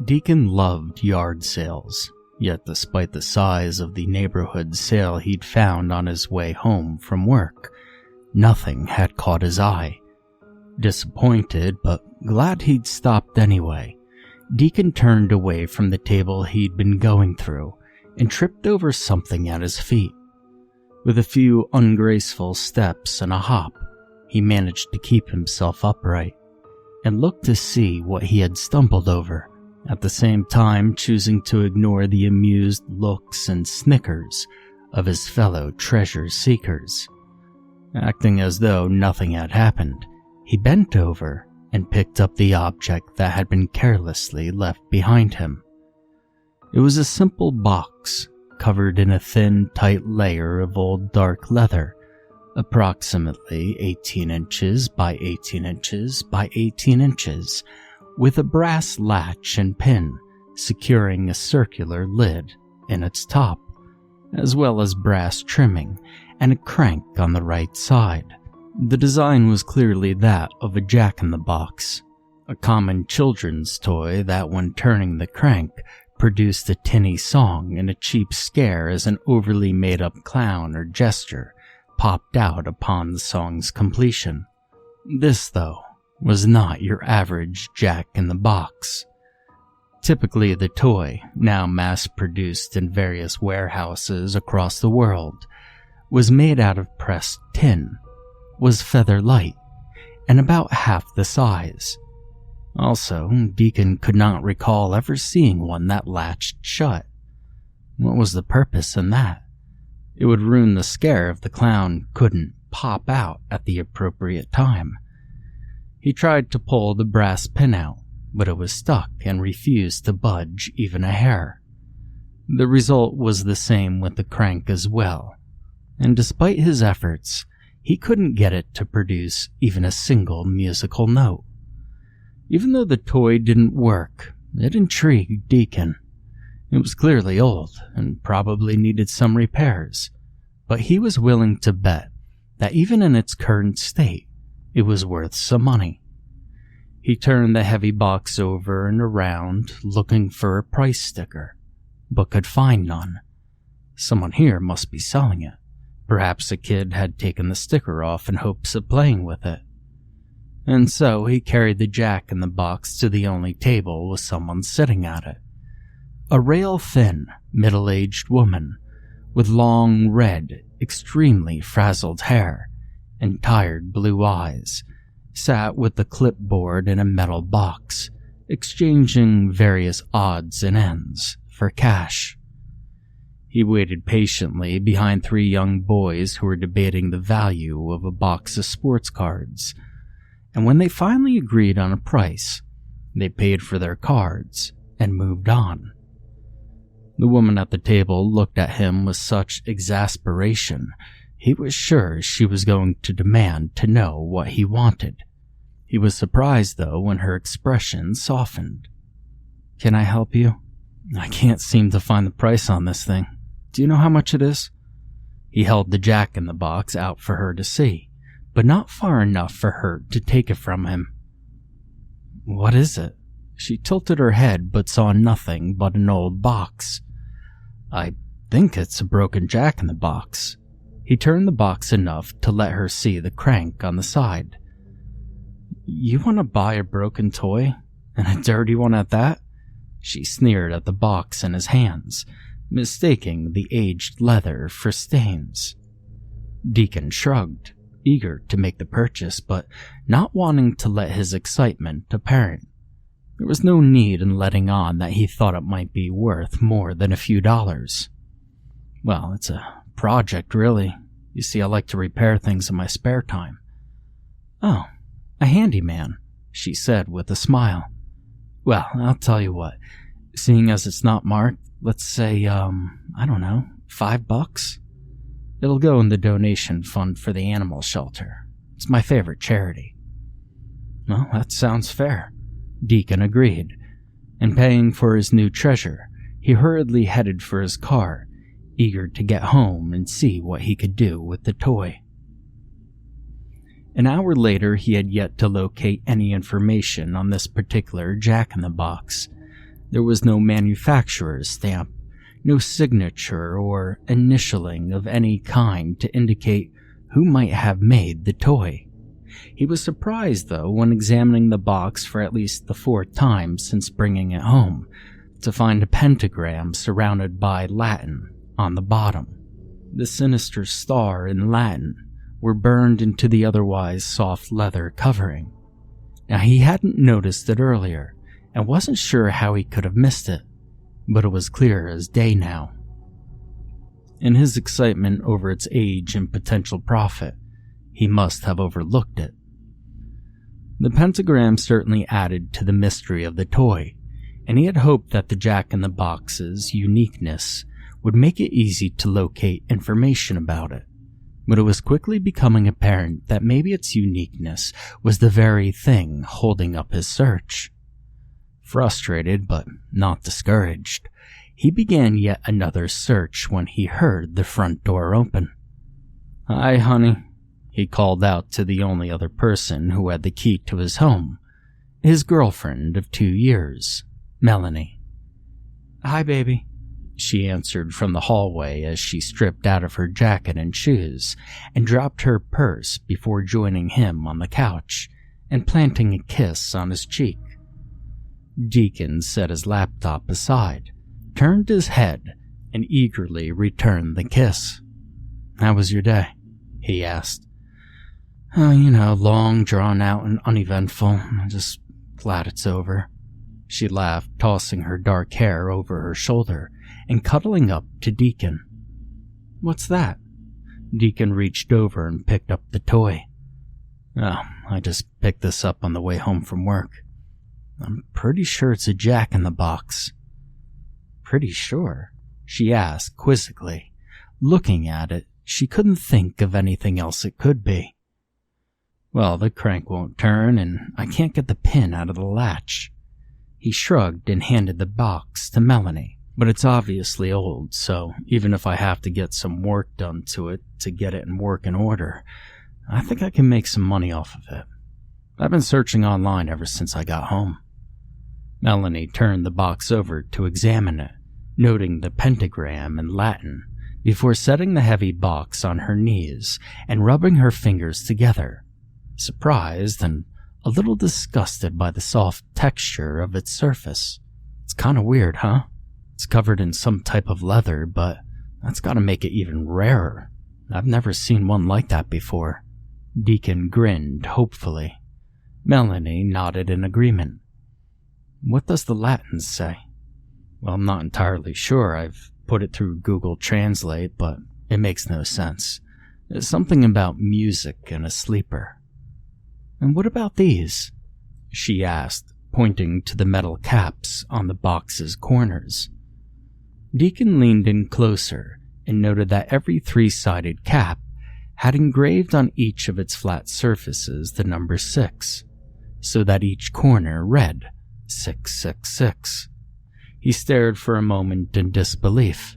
Deacon loved yard sales, yet despite the size of the neighborhood sale he'd found on his way home from work, nothing had caught his eye. Disappointed, but glad he'd stopped anyway, Deacon turned away from the table he'd been going through and tripped over something at his feet. With a few ungraceful steps and a hop, he managed to keep himself upright and looked to see what he had stumbled over, at the same time choosing to ignore the amused looks and snickers of his fellow treasure seekers. Acting as though nothing had happened, he bent over and picked up the object that had been carelessly left behind him. It was a simple box covered in a thin, tight layer of old dark leather, approximately 18 inches by 18 inches by 18 inches, with a brass latch and pin securing a circular lid in its top, as well as brass trimming and a crank on the right side. The design was clearly that of a jack-in-the-box, a common children's toy that, when turning the crank, produced a tinny song and a cheap scare as an overly made-up clown or gesture popped out upon the song's completion. This, though, was not your average jack-in-the-box. Typically, the toy, now mass-produced in various warehouses across the world, was made out of pressed tin, was feather-light, and about half the size. Also, Deacon could not recall ever seeing one that latched shut. What was the purpose in that? It would ruin the scare if the clown couldn't pop out at the appropriate time. He tried to pull the brass pin out, but it was stuck and refused to budge even a hair. The result was the same with the crank as well, and despite his efforts, he couldn't get it to produce even a single musical note. Even though the toy didn't work, it intrigued Deacon. It was clearly old and probably needed some repairs, but he was willing to bet that even in its current state, it was worth some money. He turned the heavy box over and around, looking for a price sticker, but could find none. Someone here must be selling it. Perhaps a kid had taken the sticker off in hopes of playing with it. And so he carried the jack-in-the-box to the only table with someone sitting at it. A rail-thin, middle-aged woman with long, red, extremely frazzled hair and tired blue eyes sat with the clipboard in a metal box, exchanging various odds and ends for cash. He waited patiently behind 3 young boys who were debating the value of a box of sports cards, and when they finally agreed on a price, they paid for their cards and moved on. The woman at the table looked at him with such exasperation, he was sure she was going to demand to know what he wanted. He was surprised, though, when her expression softened. "Can I help you? I can't seem to find the price on this thing. Do you know how much it is?" He held the jack-in-the-box out for her to see, but not far enough for her to take it from him. "What is it?" She tilted her head but saw nothing but an old box. "I think it's a broken jack-in-the-box." He turned the box enough to let her see the crank on the side. "You want to buy a broken toy? And a dirty one at that?" She sneered at the box in his hands, mistaking the aged leather for stains. Deacon shrugged, eager to make the purchase, but not wanting to let his excitement apparent. There was no need in letting on that he thought it might be worth more than a few dollars. "Well, it's a project, really. You see, I like to repair things in my spare time." "Oh, a handyman," she said with a smile. "Well, I'll tell you what. Seeing as it's not marked, let's say, I don't know, $5? It'll go in the donation fund for the animal shelter. It's my favorite charity." "Well, that sounds fair," Deacon agreed, and paying for his new treasure, he hurriedly headed for his car, eager to get home and see what he could do with the toy. An hour later, he had yet to locate any information on this particular jack-in-the-box. There was no manufacturer's stamp, no signature or initialing of any kind to indicate who might have made the toy. He was surprised, though, when examining the box for at least the 4th time since bringing it home, to find a pentagram surrounded by Latin on the bottom. The sinister star in Latin were burned into the otherwise soft leather covering. Now, he hadn't noticed it earlier and wasn't sure how he could have missed it, but it was clear as day now. In his excitement over its age and potential profit, he must have overlooked it. The pentagram certainly added to the mystery of the toy, and he had hoped that the Jack-in-the-Box's uniqueness would make it easy to locate information about it, but it was quickly becoming apparent that maybe its uniqueness was the very thing holding up his search. Frustrated but not discouraged, he began yet another search when he heard the front door open. "Hi, honey," he called out to the only other person who had the key to his home, his girlfriend of 2 years, Melanie. "Hi, baby," she answered from the hallway as she stripped out of her jacket and shoes and dropped her purse before joining him on the couch and planting a kiss on his cheek. Deacon set his laptop aside, turned his head, and eagerly returned the kiss. "How was your day?" he asked. "Oh, long, drawn out, and uneventful. I'm just glad it's over." She laughed, tossing her dark hair over her shoulder and cuddling up to Deacon. "What's that?" Deacon reached over and picked up the toy. "Oh, I just picked this up on the way home from work. I'm pretty sure it's a Jack-in-the-Box." "Pretty sure?" she asked quizzically. Looking at it, she couldn't think of anything else it could be. "Well, the crank won't turn, and I can't get the pin out of the latch." He shrugged and handed the box to Melanie. "But it's obviously old, so even if I have to get some work done to it to get it in working order, I think I can make some money off of it. I've been searching online ever since I got home." Melanie turned the box over to examine it, noting the pentagram in Latin, before setting the heavy box on her knees and rubbing her fingers together, surprised and a little disgusted by the soft texture of its surface. "It's kind of weird, huh? It's covered in some type of leather, but that's gotta make it even rarer. I've never seen one like that before." Deacon grinned hopefully. Melanie nodded in agreement. "What does the Latin say?" "Well, I'm not entirely sure. I've put it through Google Translate, but it makes no sense. There's something about music and a sleeper." "And what about these?" she asked, pointing to the metal caps on the box's corners. Deacon leaned in closer and noted that every 3-sided cap had engraved on each of its flat surfaces the number 6, so that each corner read 666. He stared for a moment in disbelief.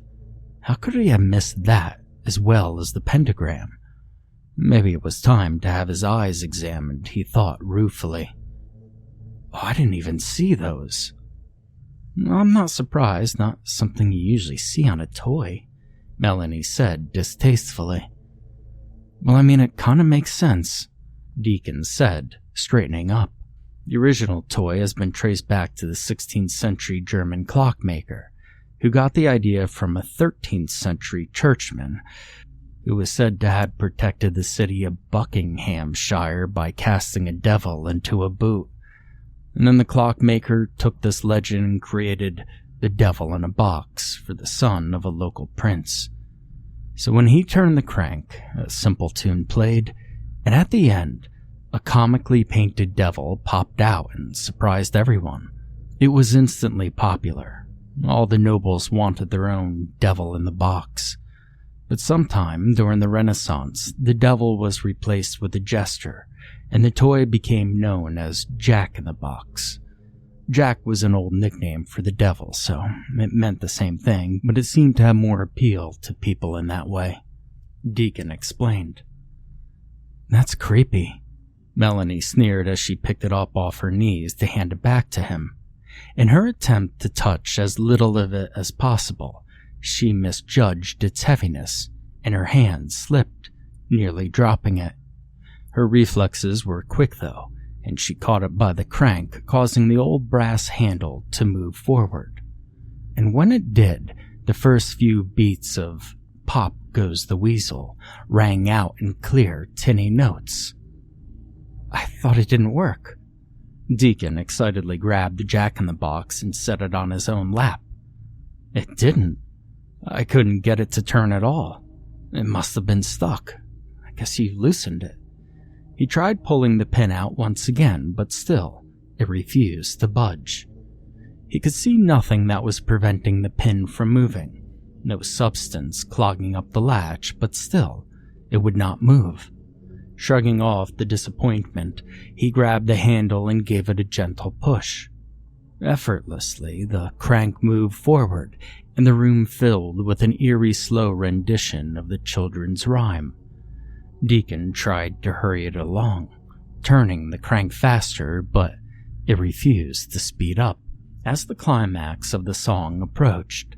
How could he have missed that as well as the pentagram? Maybe it was time to have his eyes examined, he thought ruefully. "Oh, I didn't even see those." "I'm not surprised, not something you usually see on a toy," Melanie said distastefully. "Well, I mean, it kind of makes sense," Deacon said, straightening up. "The original toy has been traced back to the 16th century German clockmaker, who got the idea from a 13th century churchman who was said to have protected the city of Buckinghamshire by casting a devil into a boot. And then the clockmaker took this legend and created the devil in a box for the son of a local prince. So when he turned the crank, a simple tune played, and at the end, a comically painted devil popped out and surprised everyone. It was instantly popular. All the nobles wanted their own devil in the box. But sometime during the Renaissance, the devil was replaced with a jester, and the toy became known as Jack-in-the-Box. Jack was an old nickname for the devil, so it meant the same thing, but it seemed to have more appeal to people in that way. Deacon explained. "That's creepy," Melanie sneered as she picked it up off her knees to hand it back to him. In her attempt to touch as little of it as possible, she misjudged its heaviness, and her hand slipped, nearly dropping it. Her reflexes were quick though, and she caught it by the crank, causing the old brass handle to move forward. And when it did, the first few beats of "Pop Goes the Weasel" rang out in clear, tinny notes. I thought it didn't work. Deacon excitedly grabbed the jack-in-the-box and set it on his own lap. It didn't. I couldn't get it to turn at all. It must have been stuck. I guess you loosened it. He tried pulling the pin out once again, but still, it refused to budge. He could see nothing that was preventing the pin from moving. No substance clogging up the latch, but still, it would not move. Shrugging off the disappointment, he grabbed the handle and gave it a gentle push. Effortlessly, the crank moved forward, and the room filled with an eerie slow rendition of the children's rhyme. Deacon tried to hurry it along, turning the crank faster, but it refused to speed up. As the climax of the song approached,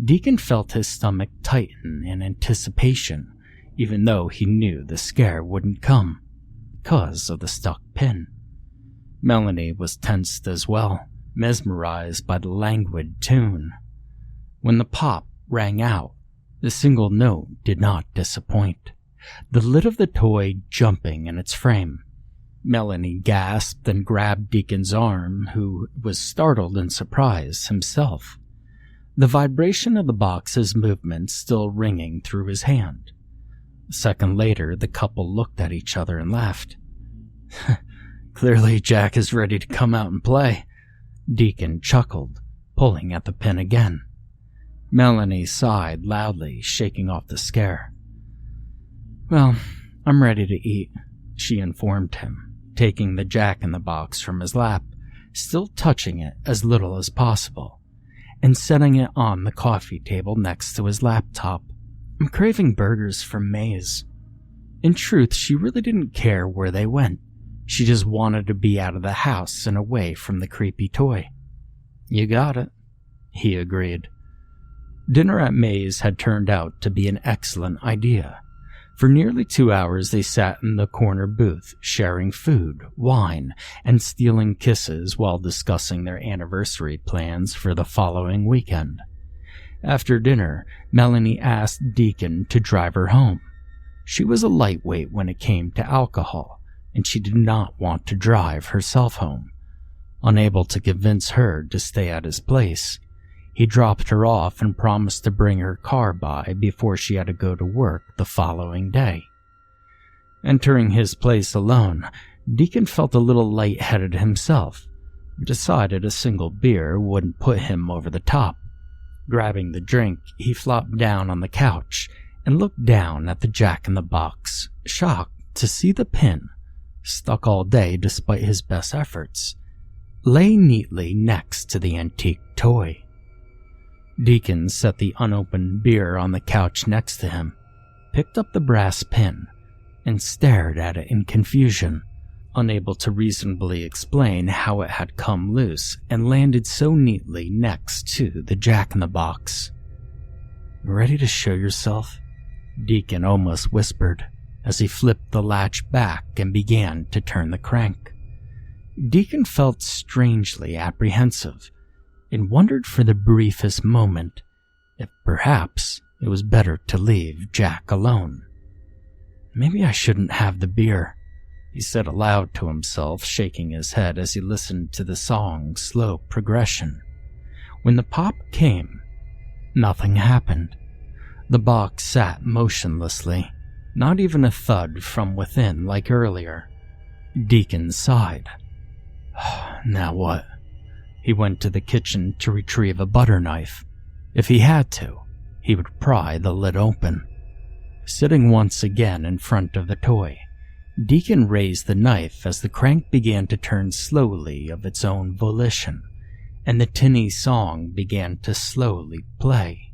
Deacon felt his stomach tighten in anticipation, even though he knew the scare wouldn't come, because of the stuck pin. Melanie was tensed as well, mesmerized by the languid tune. When the pop rang out, the single note did not disappoint, the lid of the toy jumping in its frame. Melanie gasped and grabbed Deacon's arm, who was startled and surprised himself, the vibration of the box's movement still ringing through his hand. A second later, the couple looked at each other and laughed. Clearly Jack is ready to come out and play. Deacon chuckled, pulling at the pin again. Melanie sighed loudly, shaking off the scare. Well, I'm ready to eat, she informed him, taking the jack-in-the-box from his lap, still touching it as little as possible, and setting it on the coffee table next to his laptop. I'm craving burgers from Maze. In truth, she really didn't care where they went. She just wanted to be out of the house and away from the creepy toy. You got it, he agreed. Dinner at Maze had turned out to be an excellent idea. For nearly 2 hours they sat in the corner booth, sharing food, wine, and stealing kisses while discussing their anniversary plans for the following weekend. After dinner, Melanie asked Deacon to drive her home. She was a lightweight when it came to alcohol, and she did not want to drive herself home. Unable to convince her to stay at his place, he dropped her off and promised to bring her car by before she had to go to work the following day. Entering his place alone, Deacon felt a little lightheaded himself, but decided a single beer wouldn't put him over the top. Grabbing the drink, he flopped down on the couch and looked down at the jack-in-the-box, shocked to see the pin, stuck all day despite his best efforts, lay neatly next to the antique toy. Deacon set the unopened beer on the couch next to him, picked up the brass pin, and stared at it in confusion, unable to reasonably explain how it had come loose and landed so neatly next to the jack-in-the-box. Ready to show yourself? Deacon almost whispered as he flipped the latch back and began to turn the crank. Deacon felt strangely apprehensive and wondered for the briefest moment if perhaps it was better to leave Jack alone. Maybe I shouldn't have the beer, he said aloud to himself, shaking his head as he listened to the song's slow progression. When the pop came, nothing happened. The box sat motionlessly, not even a thud from within like earlier. Deacon sighed. Now what? He went to the kitchen to retrieve a butter knife. If he had to, he would pry the lid open. Sitting once again in front of the toy, Deacon raised the knife as the crank began to turn slowly of its own volition, and the tinny song began to slowly play.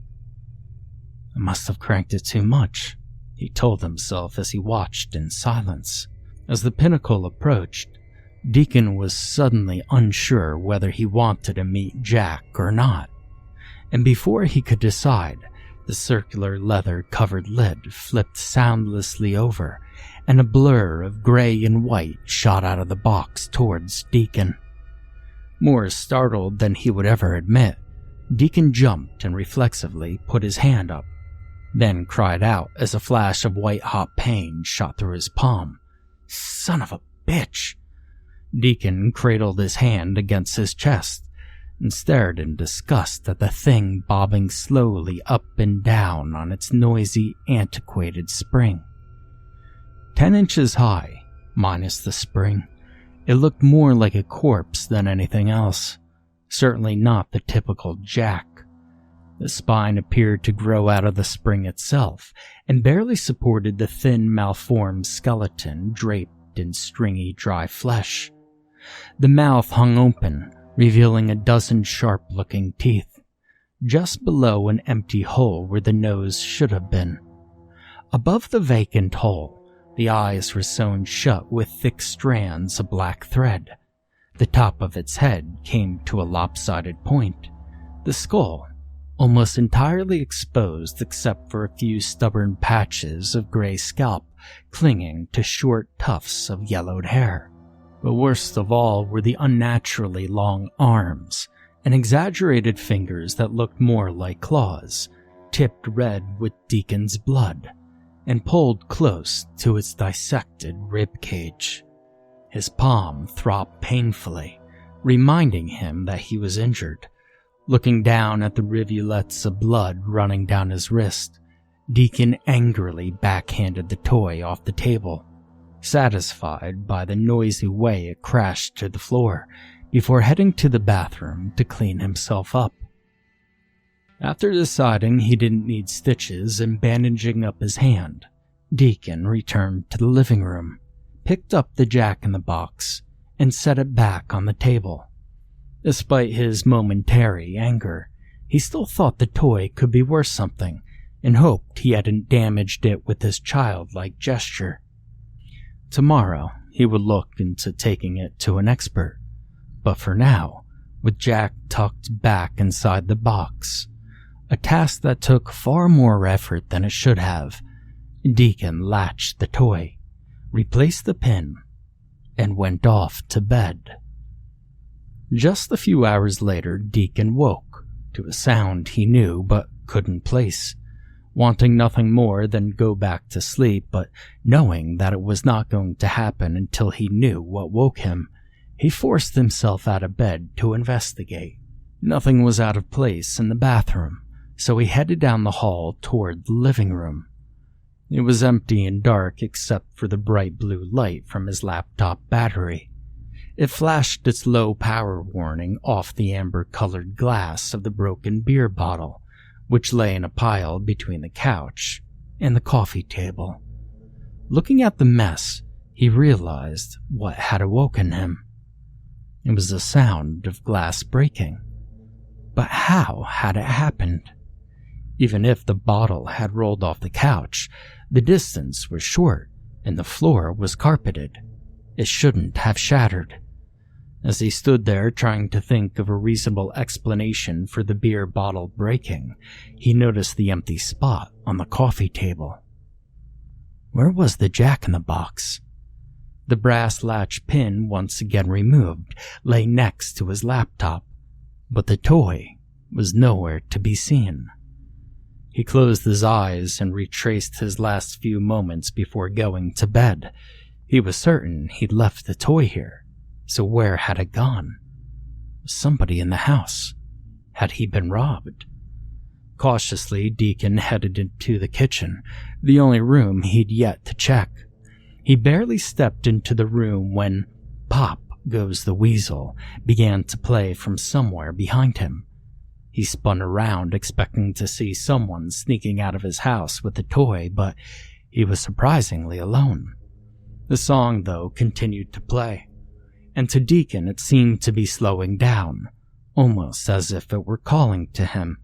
I must have cranked it too much, he told himself as he watched in silence. As the pinnacle approached, Deacon was suddenly unsure whether he wanted to meet Jack or not, and before he could decide, the circular leather-covered lid flipped soundlessly over, and a blur of gray and white shot out of the box towards Deacon. More startled than he would ever admit, Deacon jumped and reflexively put his hand up, then cried out as a flash of white-hot pain shot through his palm. "Son of a bitch!" Deacon cradled his hand against his chest and stared in disgust at the thing bobbing slowly up and down on its noisy, antiquated spring. 10 inches high, minus the spring, it looked more like a corpse than anything else, certainly not the typical Jack. The spine appeared to grow out of the spring itself and barely supported the thin, malformed skeleton draped in stringy, dry flesh. The mouth hung open, revealing a dozen sharp-looking teeth, just below an empty hole where the nose should have been. Above the vacant hole, the eyes were sewn shut with thick strands of black thread. The top of its head came to a lopsided point. The skull, almost entirely exposed except for a few stubborn patches of gray scalp clinging to short tufts of yellowed hair. But worst of all were the unnaturally long arms and exaggerated fingers that looked more like claws, tipped red with Deacon's blood, and pulled close to its dissected rib cage. His palm throbbed painfully, reminding him that he was injured. Looking down at the rivulets of blood running down his wrist, Deacon angrily backhanded the toy off the table, satisfied by the noisy way it crashed to the floor before heading to the bathroom to clean himself up. After deciding he didn't need stitches and bandaging up his hand, Deacon returned to the living room, picked up the Jack-in-the-Box, and set it back on the table. Despite his momentary anger, he still thought the toy could be worth something and hoped he hadn't damaged it with his childlike gesture. Tomorrow, he would look into taking it to an expert, but for now, with Jack tucked back inside the box, a task that took far more effort than it should have, Deacon latched the toy, replaced the pin, and went off to bed. Just a few hours later, Deacon woke to a sound he knew but couldn't place, wanting nothing more than go back to sleep, but knowing that it was not going to happen until he knew what woke him. He forced himself out of bed to investigate. Nothing was out of place in the bathroom, so he headed down the hall toward the living room. It was empty and dark except for the bright blue light from his laptop battery. It flashed its low power warning off the amber-colored glass of the broken beer bottle, which lay in a pile between the couch and the coffee table. Looking at the mess, he realized what had awoken him. It was the sound of glass breaking. But how had it happened? Even if the bottle had rolled off the couch, the distance was short and the floor was carpeted. It shouldn't have shattered. As he stood there trying to think of a reasonable explanation for the beer bottle breaking, he noticed the empty spot on the coffee table. Where was the Jack-in-the-Box? The brass latch pin, once again removed, lay next to his laptop, but the toy was nowhere to be seen. He closed his eyes and retraced his last few moments before going to bed. He was certain he'd left the toy here, so where had it gone? Was somebody in the house? Had he been robbed? Cautiously, Deacon headed into the kitchen, the only room he'd yet to check. He barely stepped into the room when Pop Goes the Weasel began to play from somewhere behind him. He spun around, expecting to see someone sneaking out of his house with the toy, but he was surprisingly alone. The song, though, continued to play, and to Deacon it seemed to be slowing down, almost as if it were calling to him,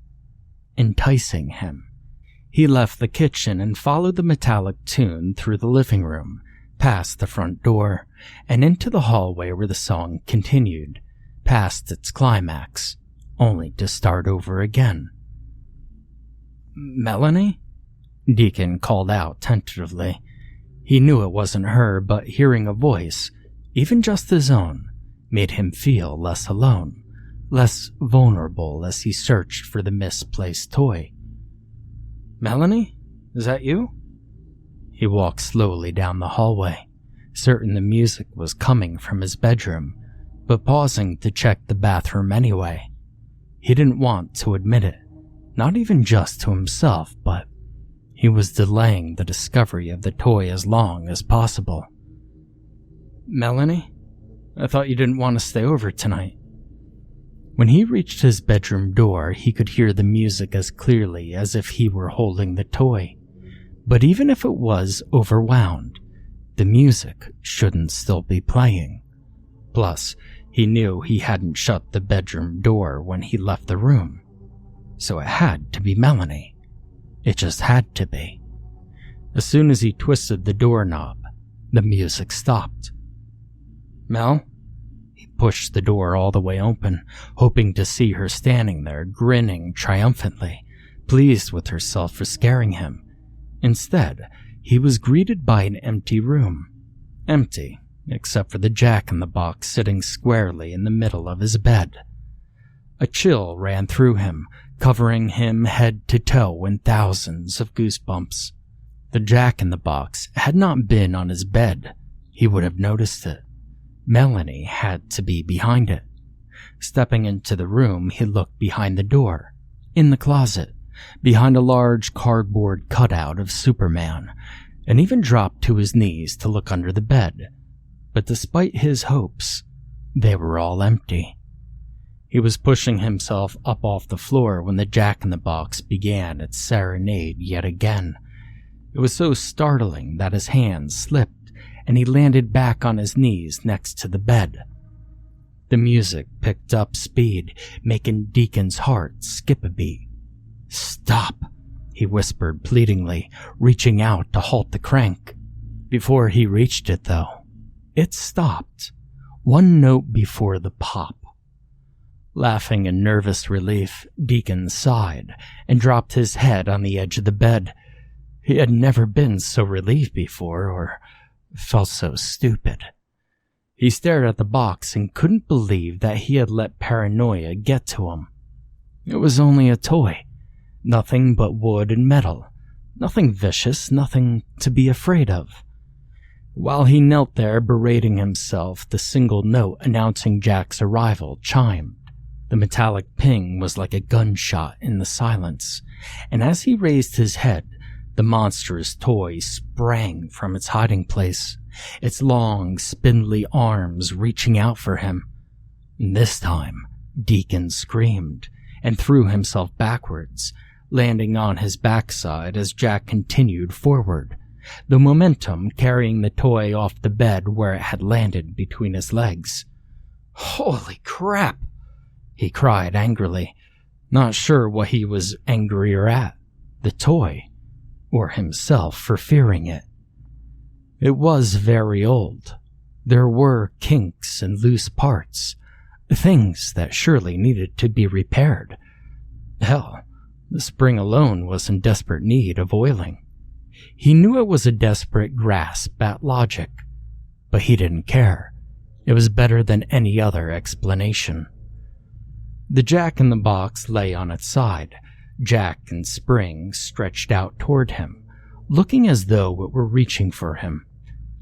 enticing him. He left the kitchen and followed the metallic tune through the living room, past the front door, and into the hallway where the song continued, past its climax, only to start over again. "Melanie?" Deacon called out tentatively. He knew it wasn't her, but hearing a voice, even just his own, made him feel less alone, less vulnerable as he searched for the misplaced toy. "Melanie? Is that you?" He walked slowly down the hallway, certain the music was coming from his bedroom, but pausing to check the bathroom anyway. He didn't want to admit it, not even just to himself, but he was delaying the discovery of the toy as long as possible. "Melanie? I thought you didn't want to stay over tonight." When he reached his bedroom door, he could hear the music as clearly as if he were holding the toy. But even if it was overwound, the music shouldn't still be playing. Plus, he knew he hadn't shut the bedroom door when he left the room. So it had to be Melanie. It just had to be. As soon as he twisted the doorknob, the music stopped. "Mel?" He pushed the door all the way open, hoping to see her standing there, grinning triumphantly, pleased with herself for scaring him. Instead, he was greeted by an empty room. Empty, except for the jack-in-the-box sitting squarely in the middle of his bed. A chill ran through him, covering him head to toe in thousands of goosebumps. The jack-in-the-box had not been on his bed. He would have noticed it. Melanie had to be behind it. Stepping into the room, he looked behind the door, in the closet, behind a large cardboard cutout of Superman, and even dropped to his knees to look under the bed. But despite his hopes, they were all empty. He was pushing himself up off the floor when the jack-in-the-box began its serenade yet again. It was so startling that his hands slipped and he landed back on his knees next to the bed. The music picked up speed, making Deacon's heart skip a beat. "Stop," he whispered pleadingly, reaching out to halt the crank. Before he reached it, though, it stopped, one note before the pop. Laughing in nervous relief, Deacon sighed and dropped his head on the edge of the bed. He had never been so relieved before, or felt so stupid. He stared at the box and couldn't believe that he had let paranoia get to him. It was only a toy. Nothing but wood and metal. Nothing vicious, nothing to be afraid of. While he knelt there berating himself, the single note announcing Jack's arrival chimed. The metallic ping was like a gunshot in the silence, and as he raised his head, the monstrous toy sprang from its hiding place, its long, spindly arms reaching out for him. This time, Deacon screamed and threw himself backwards, landing on his backside as Jack continued forward, the momentum carrying the toy off the bed where it had landed between his legs. "Holy crap!" he cried angrily, not sure what he was angrier at, the toy or himself for fearing it. It was very old. There were kinks and loose parts, things that surely needed to be repaired. Hell, the spring alone was in desperate need of oiling. He knew it was a desperate grasp at logic, but he didn't care. It was better than any other explanation. The jack-in-the-box lay on its side, Jack and Spring stretched out toward him, looking as though it were reaching for him.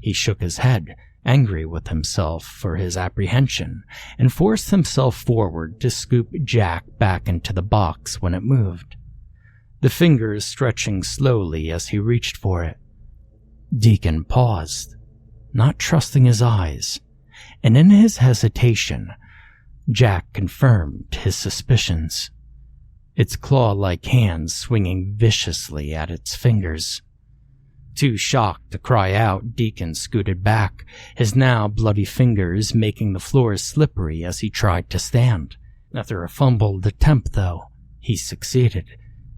He shook his head, angry with himself for his apprehension, and forced himself forward to scoop Jack back into the box when it moved, the fingers stretching slowly as he reached for it. Deacon paused, not trusting his eyes, and in his hesitation, Jack confirmed his suspicions, its claw-like hands swinging viciously at its fingers. Too shocked to cry out, Deacon scooted back, his now bloody fingers making the floor slippery as he tried to stand. After a fumbled attempt, though, he succeeded,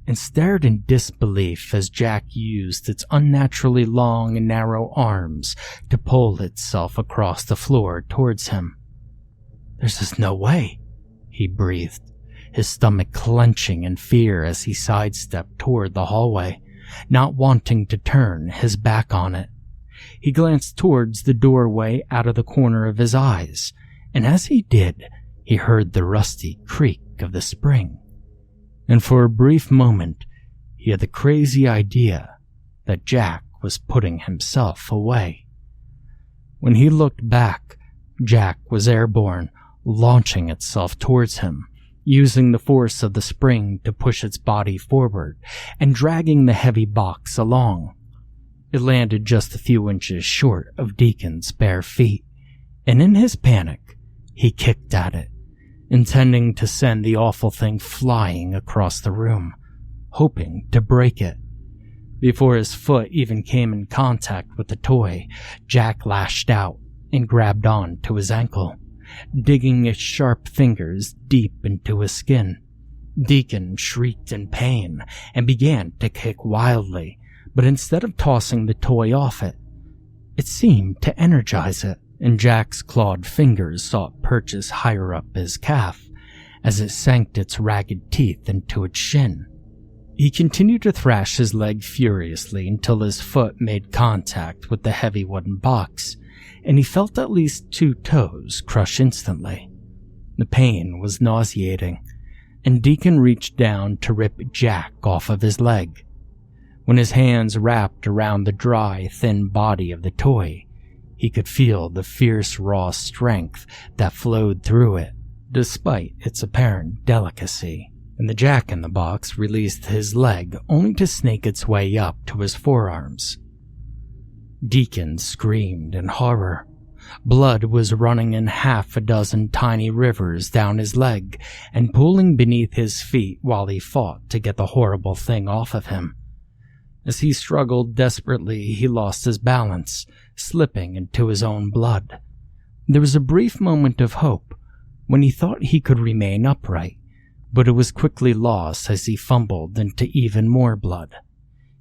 and stared in disbelief as Jack used its unnaturally long and narrow arms to pull itself across the floor towards him. "There's just no way," he breathed, his stomach clenching in fear as he sidestepped toward the hallway, not wanting to turn his back on it. He glanced towards the doorway out of the corner of his eyes, and as he did, he heard the rusty creak of the spring. And for a brief moment, he had the crazy idea that Jack was putting himself away. When he looked back, Jack was airborne, launching itself towards him, using the force of the spring to push its body forward and dragging the heavy box along. It landed just a few inches short of Deacon's bare feet, and in his panic, he kicked at it, intending to send the awful thing flying across the room, hoping to break it. Before his foot even came in contact with the toy, Jack lashed out and grabbed on to his ankle, digging its sharp fingers deep into his skin. Deacon shrieked in pain and began to kick wildly, but instead of tossing the toy off it, it seemed to energize it, and Jack's clawed fingers sought purchase higher up his calf as it sank its ragged teeth into its shin. He continued to thrash his leg furiously until his foot made contact with the heavy wooden box, and he felt at least 2 toes crush instantly. The pain was nauseating, and Deacon reached down to rip Jack off of his leg. When his hands wrapped around the dry, thin body of the toy, he could feel the fierce, raw strength that flowed through it, despite its apparent delicacy, and the Jack-in-the-Box released his leg only to snake its way up to his forearms. Deacon screamed in horror. Blood was running in 6 tiny rivers down his leg and pooling beneath his feet while he fought to get the horrible thing off of him. As he struggled desperately, he lost his balance, slipping into his own blood. There was a brief moment of hope when he thought he could remain upright, but it was quickly lost as he fumbled into even more blood.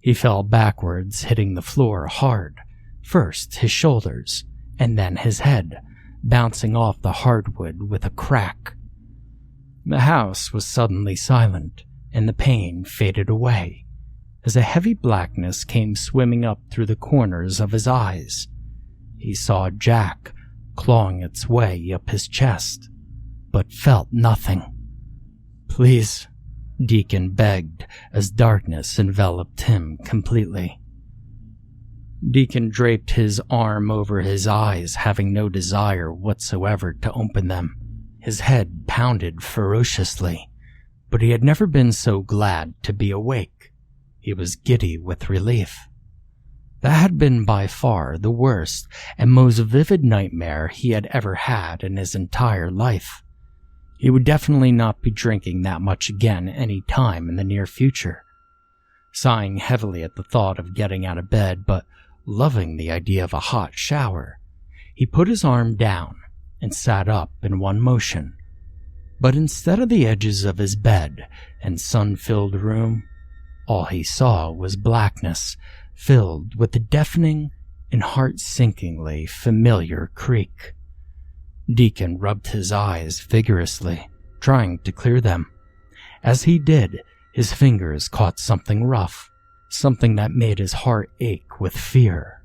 He fell backwards, hitting the floor hard, first his shoulders, and then his head, bouncing off the hardwood with a crack. The house was suddenly silent, and the pain faded away, as a heavy blackness came swimming up through the corners of his eyes. He saw Jack clawing its way up his chest, but felt nothing. "Please," Deacon begged as darkness enveloped him completely. Deacon draped his arm over his eyes, having no desire whatsoever to open them. His head pounded ferociously, but he had never been so glad to be awake. He was giddy with relief. That had been by far the worst and most vivid nightmare he had ever had in his entire life. He would definitely not be drinking that much again any time in the near future. Sighing heavily at the thought of getting out of bed, but loving the idea of a hot shower, he put his arm down and sat up in one motion. But instead of the edges of his bed and sun-filled room, all he saw was blackness, filled with the deafening and heart-sinkingly familiar creak. Deacon rubbed his eyes vigorously, trying to clear them. As he did, his fingers caught something rough, something that made his heart ache with fear.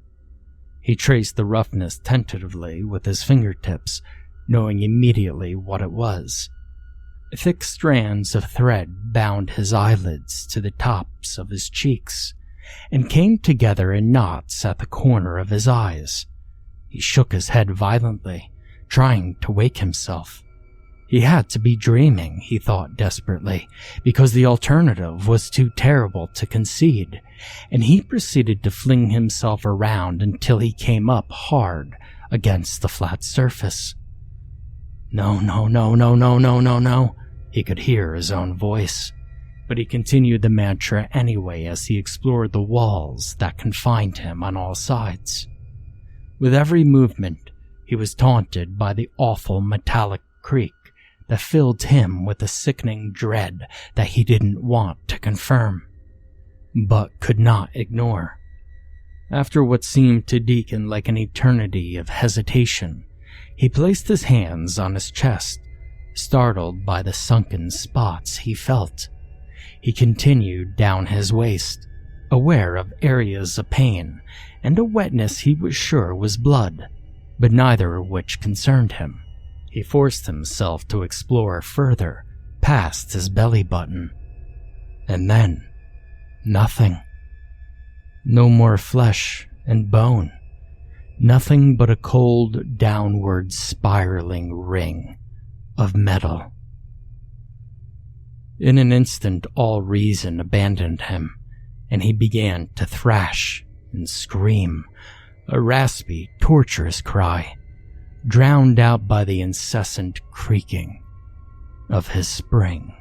He traced the roughness tentatively with his fingertips, knowing immediately what it was. Thick strands of thread bound his eyelids to the tops of his cheeks and came together in knots at the corner of his eyes. He shook his head violently, trying to wake himself. He had to be dreaming, he thought desperately, because the alternative was too terrible to concede, and he proceeded to fling himself around until he came up hard against the flat surface. No, he could hear his own voice, but he continued the mantra anyway as he explored the walls that confined him on all sides. With every movement, he was taunted by the awful metallic creak that filled him with a sickening dread that he didn't want to confirm, but could not ignore. After what seemed to Deacon like an eternity of hesitation, he placed his hands on his chest, startled by the sunken spots he felt. He continued down his waist, aware of areas of pain and a wetness he was sure was blood, but neither of which concerned him. He forced himself to explore further past his belly button. And then, nothing. No more flesh and bone. Nothing but a cold, downward spiraling ring of metal. In an instant, all reason abandoned him, and he began to thrash and scream, a raspy, torturous cry, drowned out by the incessant creaking of his spring.